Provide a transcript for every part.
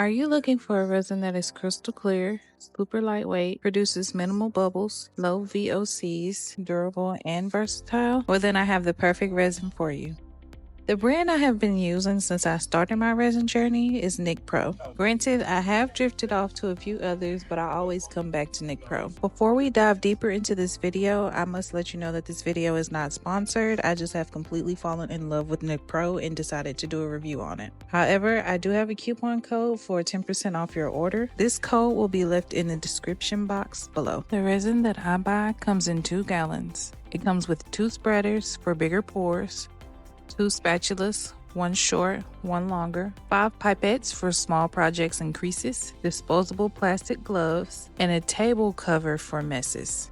Are you looking for a resin that is crystal clear, super lightweight, produces minimal bubbles, low VOCs, durable, and versatile? Well, then I have the perfect resin for you. The brand I have been using since I started my resin journey is NicPro. Granted, I have drifted off to a few others, but I always come back to NicPro. Before we dive deeper into this video, I must let you know that this video is not sponsored. I just have completely fallen in love with NicPro and decided to do a review on it. However, I do have a coupon code for 10% off your order. This code will be left in the description box below. The resin that I buy comes in 2 gallons. It comes with 2 spreaders for bigger pours, 2 spatulas, 1 short, 1 longer, 5 pipettes for small projects and creases, disposable plastic gloves, and a table cover for messes.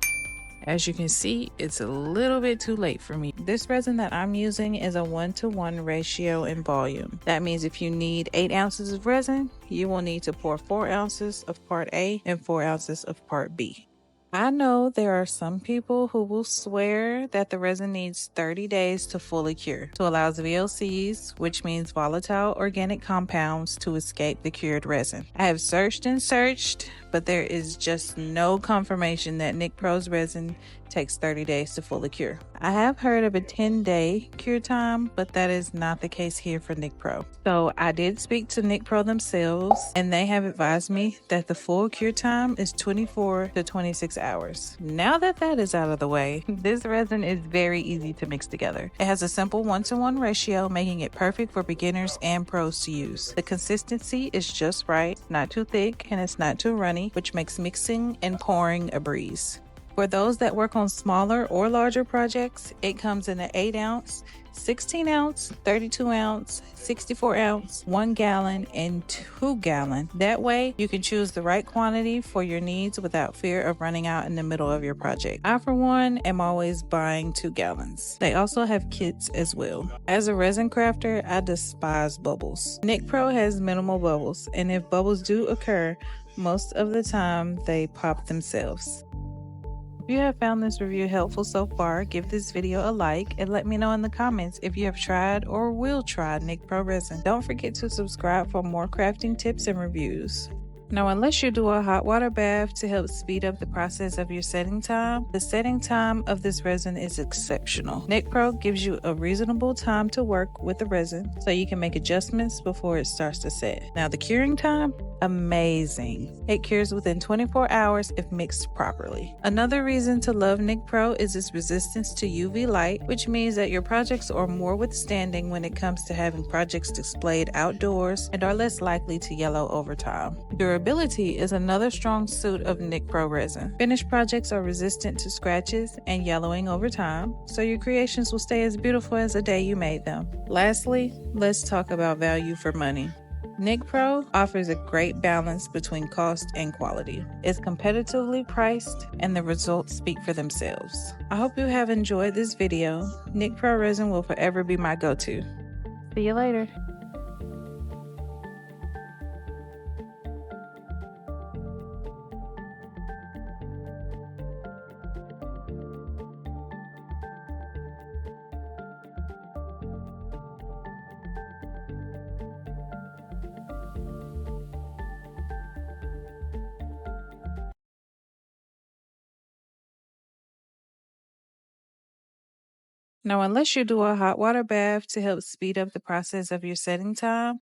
As you can see, it's a little bit too late for me. This resin that I'm using is a 1-to-1 ratio in volume. That means if you need 8 ounces of resin, you will need to pour 4 ounces of part A and 4 ounces of part B. I know there are some people who will swear that the resin needs 30 days to fully cure to allow VOCs, which means volatile organic compounds, to escape the cured resin. I have searched and searched, but there is just no confirmation that NicPro's resin takes 30 days to fully cure. I have heard of a 10-day cure time, but that is not the case here for NicPro. So I did speak to NicPro themselves, and they have advised me that the full cure time is 24 to 26 hours. Now that that is out of the way, this resin is very easy to mix together. It has a simple 1-to-1 ratio, making it perfect for beginners and pros to use. The consistency is just right, not too thick, and it's not too runny, which makes mixing and pouring a breeze. For those that work on smaller or larger projects, it comes in an 8 ounce, 16 ounce, 32 ounce, 64 ounce, 1 gallon, and 2 gallon. That way, you can choose the right quantity for your needs without fear of running out in the middle of your project. I, for one, am always buying 2 gallons. They also have kits as well. As a resin crafter, I despise bubbles. NicPro has minimal bubbles, and if bubbles do occur, most of the time they pop themselves. If you have found this review helpful so far, give this video a like and let me know in the comments if you have tried or will try NicPro Resin. Don't forget to subscribe for more crafting tips and reviews. Now, unless you do a hot water bath to help speed up the process of your setting time, the setting time of this resin is exceptional. NicPro gives you a reasonable time to work with the resin so you can make adjustments before it starts to set. Now, the curing time? Amazing. It cures within 24 hours if mixed properly. Another reason to love NicPro is its resistance to UV light, which means that your projects are more withstanding when it comes to having projects displayed outdoors and are less likely to yellow over time. Durability is another strong suit of NicPro resin. Finished projects are resistant to scratches and yellowing over time, so your creations will stay as beautiful as the day you made them. Lastly, let's talk about value for money. NicPro offers a great balance between cost and quality. It's competitively priced and the results speak for themselves. I hope you have enjoyed this video. NicPro Resin will forever be my go-to. See you later. Now, unless you do a hot water bath to help speed up the process of your setting time,